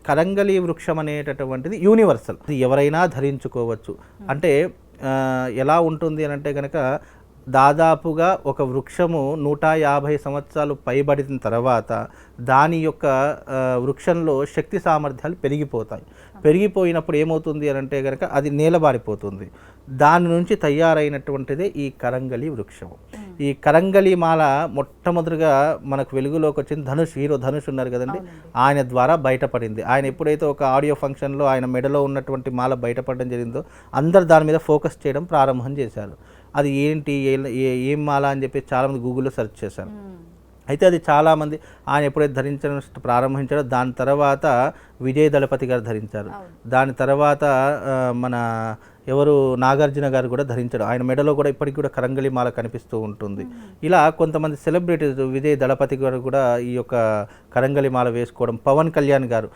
కరంగలి వృక్షం అనేటటువంటిది యూనివర్సల్, ఎవరైనా ధరించుకోవచ్చు. అంటే ఎలా ఉంటుంది అని అంటే కనుక దాదాపుగా ఒక వృక్షము 150 సంవత్సరాలు పైబడిన తర్వాత దాని యొక్క వృక్షంలో శక్తి సామర్థ్యాలు పెరిగిపోతాయి. పెరిగిపోయినప్పుడు ఏమవుతుంది అని అంటే కనుక అది నేలబారిపోతుంది. దాని నుంచి తయారైనటువంటిదే ఈ కరంగలి వృక్షము. ఈ కరంగలి మాల మొట్టమొదటిగా మనకు వెలుగులోకి వచ్చింది ధనుష్, హీరో ధనుష్ ఉన్నారు కదండి, ఆయన ద్వారా బయటపడింది. ఆయన ఎప్పుడైతే ఒక ఆడియో ఫంక్షన్లో ఆయన మెడలో ఉన్నటువంటి మాల బయటపడడం జరిగిందో అందరు దాని మీద ఫోకస్ చేయడం ప్రారంభం చేశారు. అది ఏంటి, ఏం మాల అని చెప్పి చాలామంది గూగుల్లో సెర్చ్ చేశారు. అయితే అది చాలామంది ఆయన ఎప్పుడైతే ధరించడం ప్రారంభించారో దాని తర్వాత విజయ్ దళపతి గారు ధరించారు. దాని తర్వాత మన ఎవరు నాగార్జున గారు కూడా ధరించారు. ఆయన మెడలో కూడా ఇప్పటికి కూడా కరంగలి మాల కనిపిస్తూ ఉంటుంది. ఇలా కొంతమంది సెలబ్రిటీస్, విజయ్ దళపతి గారు కూడా ఈ యొక్క కరంగలి మాల వేసుకోవడం, పవన్ కళ్యాణ్ గారు